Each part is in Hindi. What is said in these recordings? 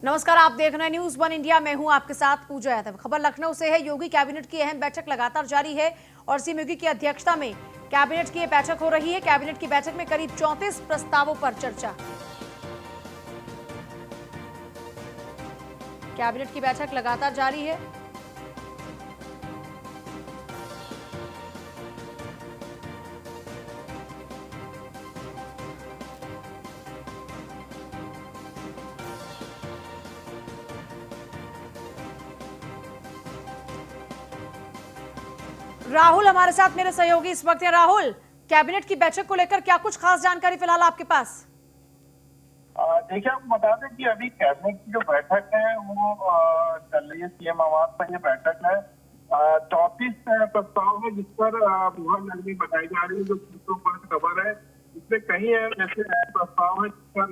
नमस्कार, आप देख रहे हैं न्यूज वन इंडिया। मैं हूं आपके साथ पूजा यादव। खबर लखनऊ से है। योगी कैबिनेट की अहम बैठक लगातार जारी है और सीएम योगी की अध्यक्षता में कैबिनेट की बैठक हो रही है। कैबिनेट की बैठक में करीब 34 प्रस्तावों पर चर्चा। कैबिनेट की बैठक लगातार जारी है। राहुल हमारे साथ, मेरे सहयोगी इस वक्त हैं। राहुल, कैबिनेट की बैठक को लेकर क्या कुछ खास जानकारी फिलहाल आपके पास? देखिए, आपको बता दें कि अभी कैबिनेट की जो बैठक है वो चल रही है। सीएम आवास पर ये बैठक है। 34 प्रस्ताव है जिस पर मुहर लगनी बताई जा रही है। जो सूत्रों पर खबर है इसमें कई ऐसे प्रस्ताव है जिस पर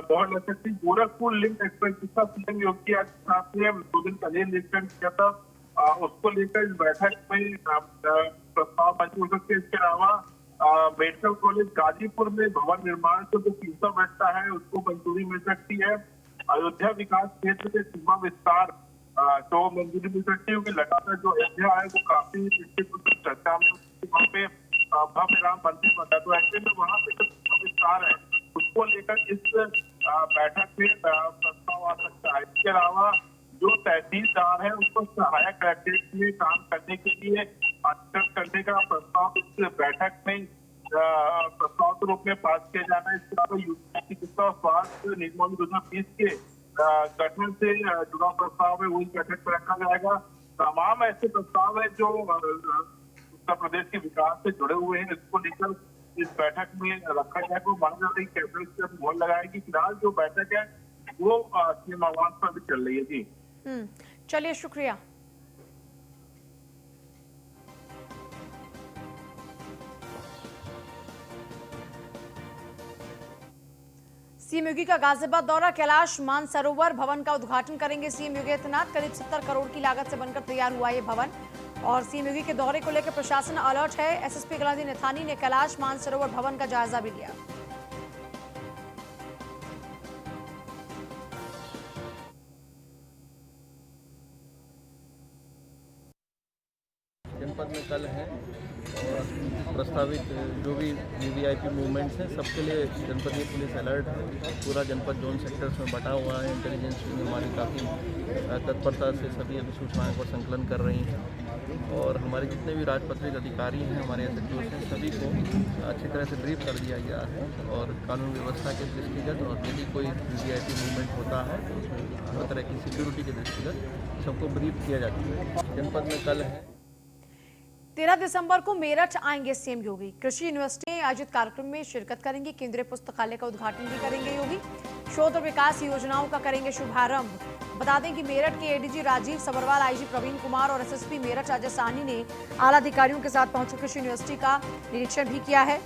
मुहर लग सकती है। गोरखपुर लिंक एक्सप्रेस जिसका सीएम योगी आदित्यनाथ ने 2 दिन पहले निरीक्षण किया था, उसको लेकर इस बैठक में प्रस्ताव मंजूर हो सकते हैं। इसके अलावा मेडिकल कॉलेज गाजीपुर में भवन निर्माण को जो 300 बेड का है उसको मंजूरी मिल सकती है। अयोध्या विकास क्षेत्र के सीमा विस्तार को मंजूरी मिल सकती है, क्योंकि लगातार जो अयोध्या है वो काफी चर्चा में वहाँ पे भव्य राम मंदिर बना, तो ऐसे में वहाँ पे जो सीमा विस्तार है उसको लेकर इस बैठक में प्रस्ताव आ सकता है। इसके अलावा जो तहसीलदार है उसको सहायक कलेक्ट्रेट में काम करने के लिए करने का प्रस्ताव इस बैठक में प्रस्ताव के रूप में पास किया जाना है। इसके अलावा यूपी चिकित्सा और स्वास्थ्य निगम 2020 के गठन से जुड़ा प्रस्ताव है, वही बैठक में रखा जाएगा। तमाम ऐसे प्रस्ताव है जो उत्तर प्रदेश के विकास से जुड़े हुए हैं, इसको लेकर इस बैठक में रखा जाएगा। वो माना जाता है कि कैबिनेट से मोहर लगाएगी। फिलहाल जो बैठक है वो सीएम आवास पर भी चल रही है। जी चलिए, शुक्रिया। सीएम योगी का गाजियाबाद दौरा। कैलाश मानसरोवर भवन का उद्घाटन करेंगे सीएम योगी आदित्यनाथ। करीब 70 करोड़ की लागत से बनकर तैयार हुआ ये भवन और सीएम योगी के दौरे को लेकर प्रशासन अलर्ट है। एसएसपी गलादी नेथानी ने कैलाश मानसरोवर भवन का जायजा भी लिया। जनपद में कल है और प्रस्तावित जो भी वीवीआईपी मूवमेंट्स हैं सबके लिए जनपदीय पुलिस अलर्ट है। पूरा जनपद जोन सेक्टर्स में बटा हुआ है। इंटेलिजेंस टीम हमारी काफ़ी तत्परता से सभी अभी सूचनाओं का संकलन कर रही हैं और हमारे जितने भी राजपत्रित अधिकारी हैं, हमारे एसएचओ हैं, सभी को अच्छी तरह से ब्रीफ कर दिया गया है और कानून व्यवस्था के दृष्टिगत और यदि कोई वीवीआईपी मूवमेंट होता है तो उसमें हर तरह की सिक्योरिटी के दृष्टिगत सबको ब्रीफ किया जाता है। जनपद में कल है। 13 दिसंबर को मेरठ आएंगे सीएम योगी। कृषि यूनिवर्सिटी में आयोजित कार्यक्रम में शिरकत करेंगे। केंद्रीय पुस्तकालय का उद्घाटन भी करेंगे योगी। शोध और विकास योजनाओं का करेंगे शुभारंभ। बता दें कि मेरठ के एडीजी राजीव सबरवाल, आईजी प्रवीण कुमार और एसएसपी मेरठ अजय साहनी ने आला अधिकारियों के साथ पहुंचकर कृषि यूनिवर्सिटी का निरीक्षण भी किया है।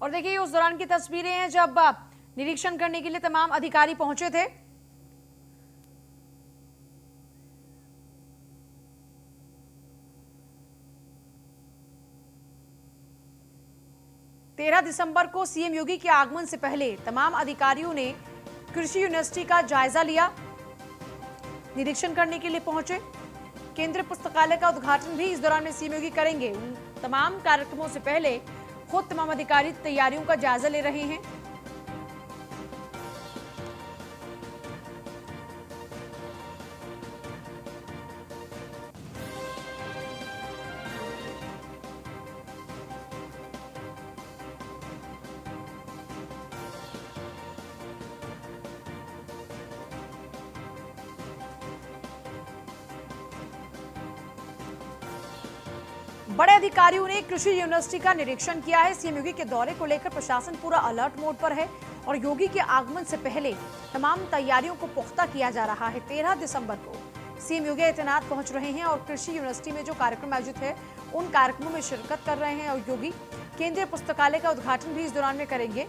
और देखिए, उस दौरान की तस्वीरें हैं जब निरीक्षण करने के लिए तमाम अधिकारी पहुंचे थे। तेरह दिसंबर को सीएम योगी के आगमन से पहले तमाम अधिकारियों ने कृषि यूनिवर्सिटी का जायजा लिया, निरीक्षण करने के लिए पहुंचे। केंद्रीय पुस्तकालय का उद्घाटन भी इस दौरान में सीएम योगी करेंगे। उन तमाम कार्यक्रमों से पहले खुद तमाम अधिकारी तैयारियों का जायजा ले रहे हैं। बड़े अधिकारियों ने कृषि यूनिवर्सिटी का निरीक्षण किया है। सीएम योगी के दौरे को लेकर प्रशासन पूरा अलर्ट मोड पर है और योगी के आगमन से पहले तमाम तैयारियों को पुख्ता किया जा रहा है। 13 दिसंबर को सीएम योगी आदित्यनाथ पहुंच रहे हैं और कृषि यूनिवर्सिटी में जो कार्यक्रम आयोजित है उन कार्यक्रमों में शिरकत कर रहे हैं और योगी केंद्रीय पुस्तकालय का उद्घाटन भी इस दौरान में करेंगे।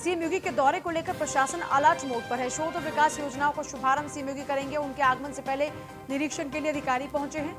सीएम योगी के दौरे को लेकर प्रशासन अलर्ट मोड पर है। शोध और विकास योजनाओं का शुभारंभ सीएम योगी करेंगे। उनके आगमन से पहले निरीक्षण के लिए अधिकारी पहुंचे हैं।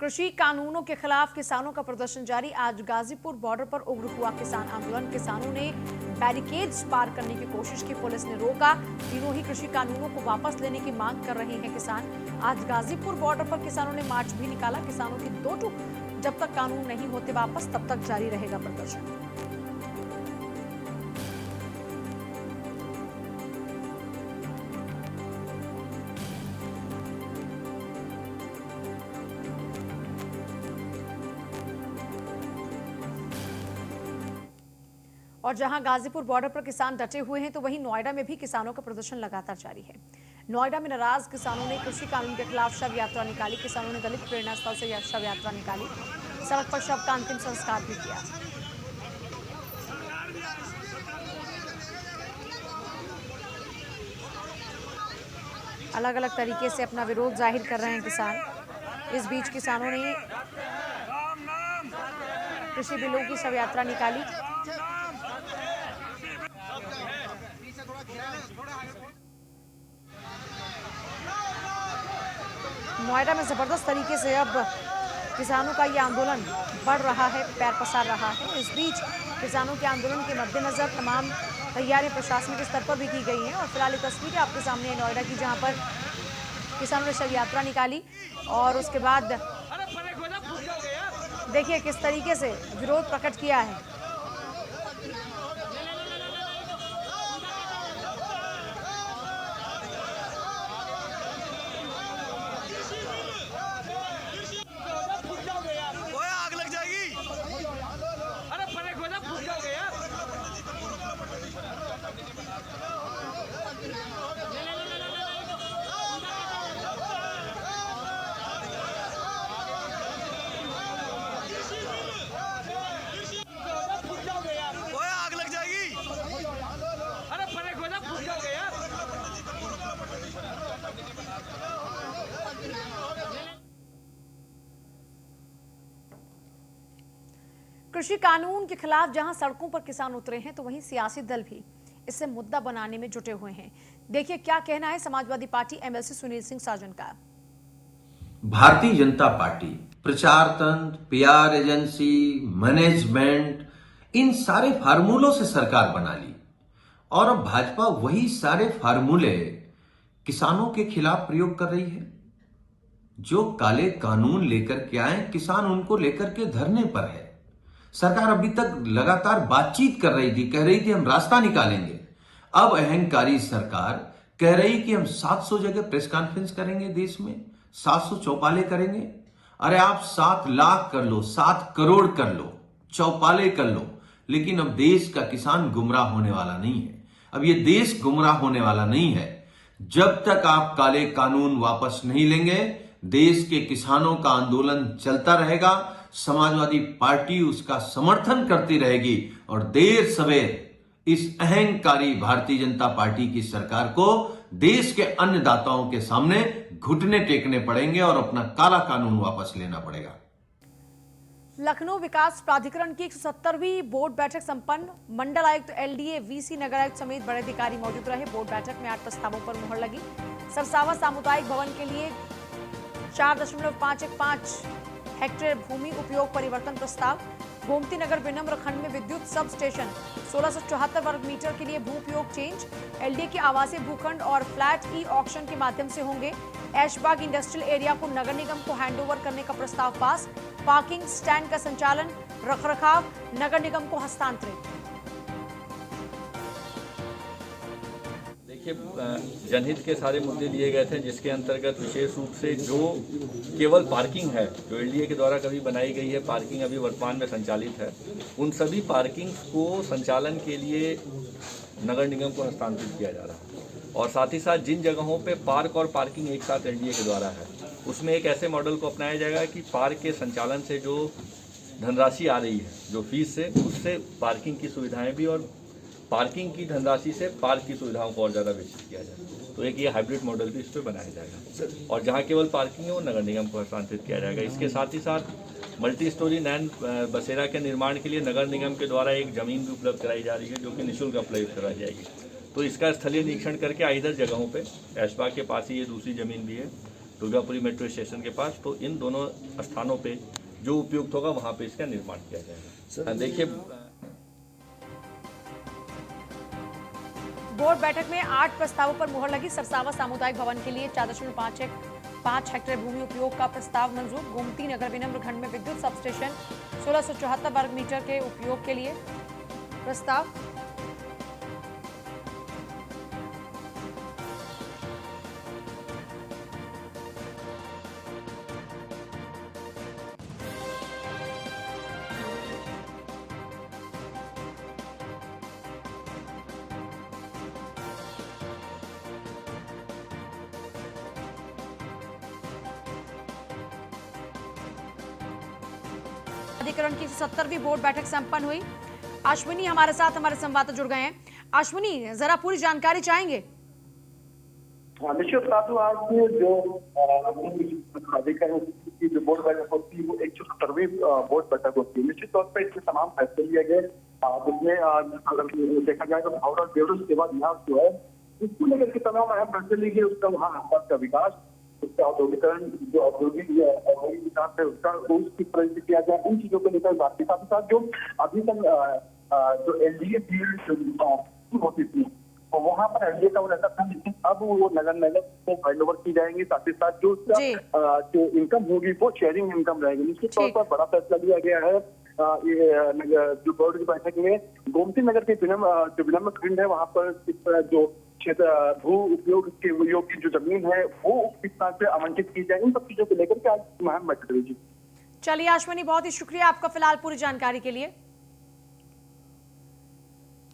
कृषि कानूनों के खिलाफ किसानों का प्रदर्शन जारी। आज गाजीपुर बॉर्डर पर उग्र हुआ किसान आंदोलन। किसानों ने बैरिकेड्स पार करने की कोशिश की, पुलिस ने रोका। तीनों ही कृषि कानूनों को वापस लेने की मांग कर रहे हैं किसान। आज गाजीपुर बॉर्डर पर किसानों ने मार्च भी निकाला। किसानों की दो टूक, जब तक कानून नहीं होते वापस तब तक जारी रहेगा प्रदर्शन। और जहां गाजीपुर बॉर्डर पर किसान डटे हुए हैं, तो वहीं नोएडा में भी किसानों का प्रदर्शन लगातार जारी है। नोएडा में नाराज किसानों ने कृषि कानून के खिलाफ शव यात्रा निकाली। किसानों ने दलित प्रेरणा स्थल से शव यात्रा निकाली। सड़क पर शव का अंतिम संस्कार भी किया। अलग अलग तरीके से अपना विरोध जाहिर कर रहे हैं किसान। इस बीच किसानों ने कृषि बिलों की शव यात्रा निकाली। नोएडा में जबरदस्त तरीके से अब किसानों का ये आंदोलन बढ़ रहा है, पैर पसार रहा है। इस बीच किसानों के आंदोलन के मद्देनजर तमाम तैयारियां प्रशासन के स्तर पर भी की गई हैं। और फिलहाल ये तस्वीरें आपके सामने है नोएडा की, जहां पर किसानों ने शव यात्रा निकाली और उसके बाद देखिए किस तरीके से विरोध प्रकट किया है। कृषि कानून के खिलाफ जहां सड़कों पर किसान उतरे हैं, तो वहीं सियासी दल भी इसे मुद्दा बनाने में जुटे हुए हैं। देखिए क्या कहना है समाजवादी पार्टी एमएलसी सुनील सिंह साजन का। भारतीय जनता पार्टी प्रचार तंत्र, पीआर एजेंसी, मैनेजमेंट, इन सारे फार्मूलों से सरकार बना ली और अब भाजपा वही सारे फार्मूले किसानों के खिलाफ प्रयोग कर रही है। जो काले कानून लेकर के आए, किसान उनको लेकर के धरने पर है। सरकार अभी तक लगातार बातचीत कर रही थी, कह रही थी हम रास्ता निकालेंगे। अब अहंकारी सरकार कह रही कि हम 700 जगह प्रेस कॉन्फ्रेंस करेंगे, देश में 700 चौपाले करेंगे। अरे आप 7 लाख कर लो, 7 करोड़ कर लो, चौपाले कर लो, लेकिन अब देश का किसान गुमराह होने वाला नहीं है। अब ये देश गुमराह होने वाला नहीं है। जब तक आप काले कानून वापस नहीं लेंगे, देश के किसानों का आंदोलन चलता रहेगा। समाजवादी पार्टी उसका समर्थन करती रहेगी और देर सवेर इस अहंकारी भारतीय जनता पार्टी की सरकार को देश के अन्नदाताओं के सामने घुटने टेकने पड़ेंगे और अपना काला कानून वापस लेना पड़ेगा। लखनऊ विकास प्राधिकरण की 170वीं बोर्ड बैठक संपन्न। मंडल आयुक्त एलडीए, वीसी, नगर आयुक्त समेत बड़े अधिकारी मौजूद रहे। बोर्ड बैठक में 8 प्रस्तावों पर मुहर लगी। सरसावा सामुदायिक भवन के लिए 4.515 हेक्टेयर भूमि उपयोग परिवर्तन प्रस्ताव। गोमती नगर विनम्र खंड में विद्युत सब स्टेशन 1674 वर्ग मीटर के लिए भू उपयोग चेंज। एलडीए के आवासीय भूखंड और फ्लैट ई ऑक्शन के माध्यम से होंगे। ऐशबाग इंडस्ट्रियल एरिया को नगर निगम को हैंडओवर करने का प्रस्ताव पास। पार्किंग स्टैंड का संचालन, रखरखाव नगर निगम को हस्तांतरित। देखिए, जनहित के सारे मुद्दे लिए गए थे, जिसके अंतर्गत विशेष रूप से जो केवल पार्किंग है, जो एलडीए के द्वारा कभी बनाई गई है पार्किंग, अभी वर्तमान में संचालित है, उन सभी पार्किंग को संचालन के लिए नगर निगम को हस्तांतरित किया जा रहा है। और साथ ही साथ जिन जगहों पे पार्क और पार्किंग एक साथ एलडीए के द्वारा है, उसमें एक ऐसे मॉडल को अपनाया जाएगा कि पार्क के संचालन से जो धनराशि आ रही है, जो फीस से, उससे पार्किंग की सुविधाएं भी और पार्किंग की धनराशि से पार्क की सुविधाओं को और ज़्यादा विकसित किया जाए। तो एक ये हाइब्रिड मॉडल भी इस पर बनाया जाएगा और जहाँ केवल पार्किंग है वो नगर निगम को हस्तांतरित किया जाएगा। इसके साथ ही साथ मल्टी स्टोरी नैन बसेरा के निर्माण के लिए नगर निगम के द्वारा एक ज़मीन भी उपलब्ध कराई जा रही है जो कि निःशुल्क उपलब्ध कराई जाएगी। तो इसका स्थलीय निरीक्षण करके इधर जगहों पे ऐशबाग के पास ही ये दूसरी ज़मीन भी है दुर्गापुरी मेट्रो स्टेशन के पास, तो इन दोनों स्थानों पे जो उपयुक्त होगा वहाँ पे इसका निर्माण किया जाएगा। देखिए बोर्ड बैठक में 8 प्रस्तावों पर मुहर लगी। सरसावा सामुदायिक भवन के लिए 4.5 हेक्टेयर भूमि उपयोग का प्रस्ताव मंजूर। गोमती नगर विनम्र खंड में विद्युत सब स्टेशन 1674 वर्ग मीटर के उपयोग के लिए प्रस्ताव। अधिकरण की 70वीं बोर्ड बैठक संपन्न हुई। अश्विनी हमारे साथ हमारे संवाददाता जुड़ गए हैं। अश्विनी, जरा पूरी जानकारी चाहेंगे। निश्चित साधु आज जो अधिकरण की जो बोर्ड बैठक होती है वो 170वीं बोर्ड बैठक होती है। निश्चित तौर पर इसमें तमाम फैसले लिए गए जिसमें अगर देखा जाए तो भावना बेरोज सेवा विभाग जो है इसको लेकर के तमाम अहम फैसले लिए गए। उसका वहाँ आसपास का विकास, उसका औद्योगिकरण, जो औद्योगिक विकास है उसका उसकी प्रगति किया जाए, इन चीजों को लेकर बात के साथ साथ जो अभी तक जो एलडीए फील्ड होती थी तो वहाँ पर एलडीए का वो रहता था, लेकिन अब वो नगर निगम को हैंड ओवर की जाएंगी। साथ ही साथ जो उसका जो इनकम होगी वो शेयरिंग इनकम रहेगी। निश्चित तौर पर बड़ा फैसला लिया गया है जो बोर्ड की बैठक में। गोमती नगर के विनम्र खंड है वहाँ पर जो क्षेत्र भू उपयोग के उपयोग की जो जमीन है वो किस तरह से आवंटित की जाए, इन सब चीजों को लेकर के आज मुहिम बैठक हुई जी। चलिए अश्विनी, बहुत ही शुक्रिया आपका फिलहाल पूरी जानकारी के लिए।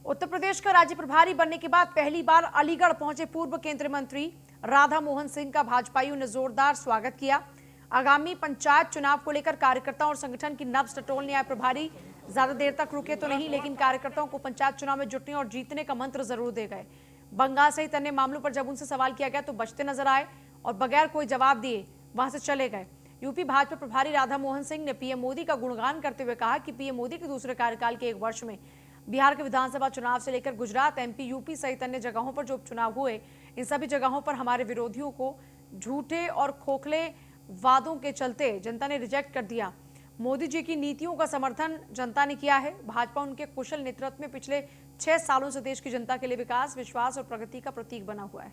उत्तर प्रदेश का राज्य प्रभारी बनने के बाद पहली बार अलीगढ़ पहुंचे पूर्व केंद्रीय मंत्री राधा मोहन सिंह का भाजपाइयों ने जोरदार स्वागत किया। आगामी पंचायत चुनाव को लेकर कार्यकर्ताओं और संगठन की नब्ज टटोलने आए प्रभारी ज्यादा देर तक रुके तो नहीं, लेकिन कार्यकर्ताओं को पंचायत चुनाव में जुटने और जीतने का मंत्र जरूर दे गए। बंगाल सहित अन्य मामलों पर जब उनसे सवाल किया गया तो बचते नजर आए और बगैर कोई जवाब दिए वहां से चले गए। यूपी भाजपा प्रभारी राधा मोहन सिंह ने पीएम मोदी का गुणगान करते हुए कहा कि पीएम मोदी के दूसरे कार्यकाल के 1 वर्ष में बिहार के विधानसभा चुनाव से लेकर गुजरात, एमपी, यूपी सहित अन्य जगहों पर जो उपचुनाव हुए, इन सभी जगहों पर हमारे विरोधियों को झूठे और खोखले वादों के चलते जनता ने रिजेक्ट कर दिया। मोदी जी की नीतियों का समर्थन जनता ने किया है। भाजपा उनके कुशल नेतृत्व में पिछले 6 सालों से देश की जनता के लिए विकास, विश्वास और प्रगति का प्रतीक बना हुआ है।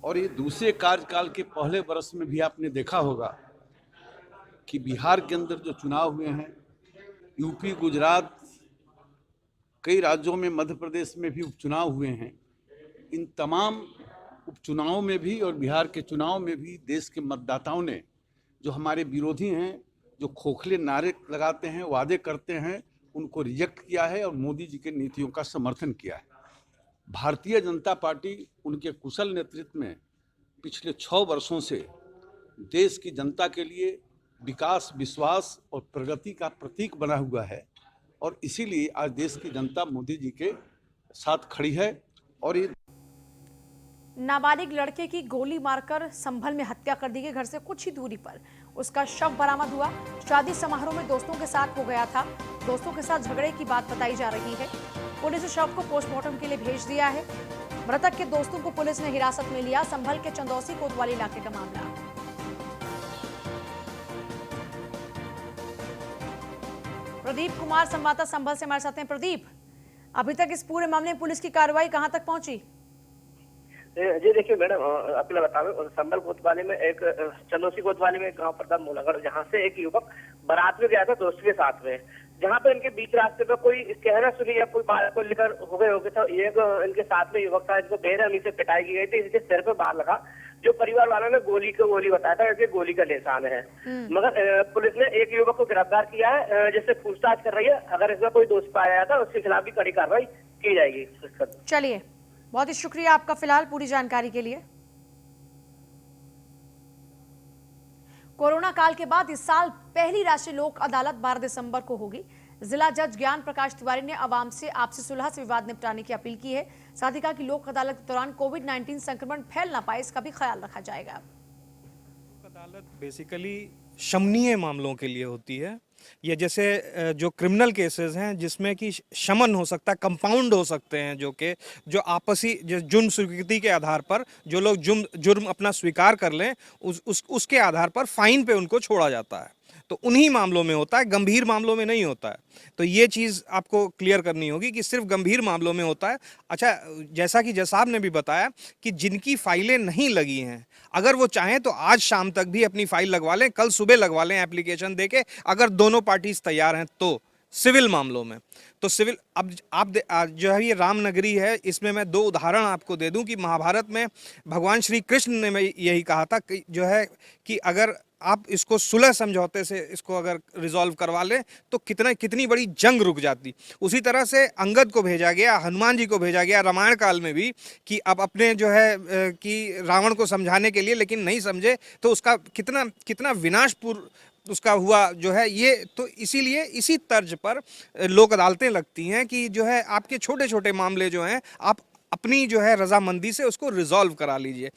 और ये दूसरे कार्यकाल के पहले वर्ष में भी आपने देखा होगा कि बिहार के अंदर जो चुनाव हुए हैं, यूपी, गुजरात, कई राज्यों में, मध्य प्रदेश में भी उपचुनाव हुए हैं। इन तमाम उपचुनावों में भी और बिहार के चुनाव में भी देश के मतदाताओं ने जो हमारे विरोधी हैं, जो खोखले नारे लगाते हैं, वादे करते हैं, उनको रिजेक्ट किया है और मोदी जी के नीतियों का समर्थन किया है। भारतीय जनता पार्टी उनके कुशल नेतृत्व में पिछले 6 वर्षों से देश की जनता के लिए विकास, विश्वास और प्रगति का प्रतीक बना हुआ है और इसीलिए आज देश की जनता मोदी जी के साथ खड़ी है। और ये नाबालिग लड़के की गोली मारकर संभल में हत्या कर दी गई। घर से कुछ ही दूरी पर उसका शव बरामद हुआ। शादी समारोह में दोस्तों के साथ हो गया था। दोस्तों के साथ झगड़े की बात बताई जा रही है। पुलिस ने शव को पोस्टमार्टम के लिए भेज दिया है। मृतक के दोस्तों को पुलिस ने हिरासत में लिया। संभल के चंदौसी कोतवाली इलाके का मामला। प्रदीप कुमार संवाददाता संभल से हमारे साथ हैं। प्रदीप, अभी तक इस पूरे मामले में पुलिस की कार्रवाई कहां तक पहुंची? जी देखिए मैडम, आपको बता दें संभल कोतवाली में एक चंदौसी कोतवाली में एक गांव पड़ता मोलागढ़, जहां से एक युवक बारात में गया था दोस्त के साथ में, जहां पे इनके बीच रास्ते पे कोई कहना सुनी या कोई बात को लेकर हो गए था। एक इनके साथ में युवक था जिसको बेरहमी से पिटाई की गई थी, इसके सिर पे बार लगा। जो परिवार वालों ने गोली बताया था कि गोली का निशान है। मगर पुलिस ने एक युवक को गिरफ्तार किया है जिससे पूछताछ कर रही है। अगर इसमें कोई दोषी पाया जाता है उसके खिलाफ भी कड़ी कार्रवाई की जाएगी। चलिए, बहुत ही शुक्रिया आपका फिलहाल पूरी जानकारी के लिए। कोरोना काल के बाद इस साल पहली राष्ट्रीय लोक अदालत 12 दिसंबर को होगी। जिला जज ज्ञान प्रकाश तिवारी ने आवाम से आपसी सुलह से विवाद निपटाने की अपील की है। साथ ही कहा कि लोक अदालत के दौरान कोविड-19 संक्रमण फैल ना पाए, इसका भी ख्याल रखा जाएगा। लोक अदालत बेसिकली शमनीय मामलों के लिए होती है। ये जैसे जो क्रिमिनल केसेस हैं जिसमें कि शमन हो सकता है, कंपाउंड हो सकते हैं, जो आपसी जुर्म स्वीकृति के आधार पर जो लोग जुर्म अपना स्वीकार कर लें उसके आधार पर फाइन पे उनको छोड़ा जाता है। तो उन्हीं मामलों में होता है, गंभीर मामलों में नहीं होता है। तो ये चीज़ आपको क्लियर करनी होगी कि सिर्फ गंभीर मामलों में होता है। अच्छा, जैसा कि जज साहब ने भी बताया कि जिनकी फाइलें नहीं लगी हैं, अगर वो चाहें तो आज शाम तक भी अपनी फाइल लगवा लें, कल सुबह लगवा लें एप्लीकेशन देके, अगर दोनों पार्टीज तैयार हैं तो। सिविल मामलों में तो सिविल, अब आप जो है ये रामनगरी है, इसमें मैं 2 उदाहरण आपको दे दूं कि महाभारत में भगवान श्री कृष्ण ने यही कहा था कि जो है कि अगर आप इसको सुलह समझौते से इसको अगर रिजॉल्व करवा लें तो कितनी बड़ी जंग रुक जाती। उसी तरह से अंगद को भेजा गया, हनुमान जी को भेजा गया रामायण काल में भी कि अब अपने जो है कि रावण को समझाने के लिए, लेकिन नहीं समझे तो उसका कितना विनाशपूर्ण उसका हुआ जो है ये। तो इसीलिए इसी तर्ज पर लोक अदालतें लगती हैं कि जो है आपके छोटे छोटे मामले जो हैं आप अपनी जो है रजामंदी से उसको रिजॉल्व करा लीजिए।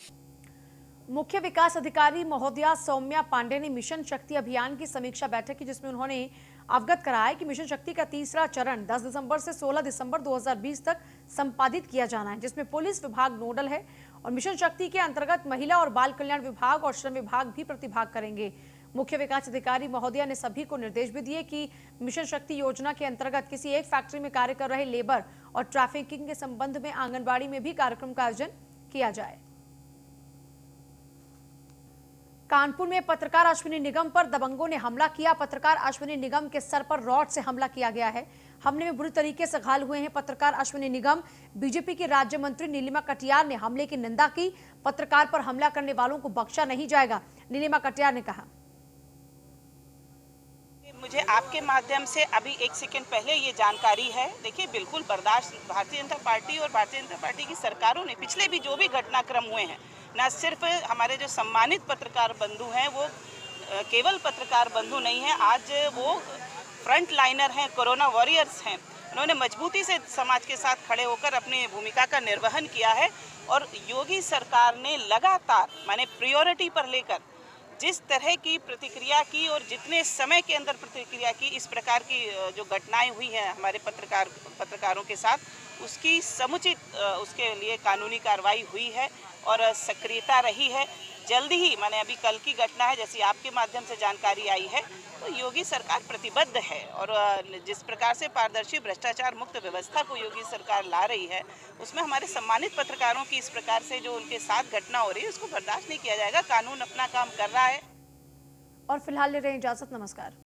मुख्य विकास अधिकारी महोदया सौम्या पांडे ने मिशन शक्ति अभियान की समीक्षा बैठक की, जिसमें उन्होंने अवगत कराया कि मिशन शक्ति का तीसरा चरण 10 दिसंबर से 16 दिसंबर 2020 तक संपादित किया जाना है, जिसमें पुलिस विभाग नोडल है और मिशन शक्ति के अंतर्गत महिला और बाल कल्याण विभाग और श्रम विभाग भी प्रतिभाग करेंगे। मुख्य विकास अधिकारी महोदया ने सभी को निर्देश भी दिए कि मिशन शक्ति योजना के अंतर्गत किसी एक फैक्ट्री में कार्य कर रहे लेबर और ट्रैफिकिंग के संबंध में आंगनबाड़ी में भी कार्यक्रम का आयोजन किया जाए। कानपुर में पत्रकार अश्विनी निगम पर दबंगों ने हमला किया। पत्रकार अश्विनी निगम के सर पर रॉड से हमला किया गया है। हमले में बुरी तरीके से घायल हुए हैं पत्रकार अश्विनी निगम। बीजेपी की राज्य मंत्री नीलिमा कटियार ने हमले की निंदा की। पत्रकार पर हमला करने वालों को बख्शा नहीं जाएगा, नीलिमा कटियार ने कहा। मुझे आपके माध्यम से अभी 1 सेकंड पहले ये जानकारी है, देखिए बिल्कुल बर्दाश्त भारतीय जनता पार्टी और भारतीय जनता पार्टी की सरकारों ने पिछले भी जो भी घटनाक्रम हुए हैं, न सिर्फ हमारे जो सम्मानित पत्रकार बंधु हैं वो केवल पत्रकार बंधु नहीं हैं, आज वो फ्रंट लाइनर हैं, कोरोना वॉरियर्स हैं। उन्होंने मजबूती से समाज के साथ खड़े होकर अपनी भूमिका का निर्वहन किया है और योगी सरकार ने लगातार माने प्रायोरिटी पर लेकर जिस तरह की प्रतिक्रिया की और जितने समय के अंदर प्रतिक्रिया की, इस प्रकार की जो घटनाएं हुई हैं हमारे पत्रकारों के साथ, उसकी समुचित उसके लिए कानूनी कार्रवाई हुई है और सक्रियता रही है। जल्दी ही माने अभी कल की घटना है, जैसी आपके माध्यम से जानकारी आई है, तो योगी सरकार प्रतिबद्ध है और जिस प्रकार से पारदर्शी भ्रष्टाचार मुक्त व्यवस्था को योगी सरकार ला रही है, उसमें हमारे सम्मानित पत्रकारों की इस प्रकार से जो उनके साथ घटना हो रही है उसको बर्दाश्त नहीं किया जाएगा। कानून अपना काम कर रहा है। और फिलहाल ले रहे हैं इजाजत, नमस्कार।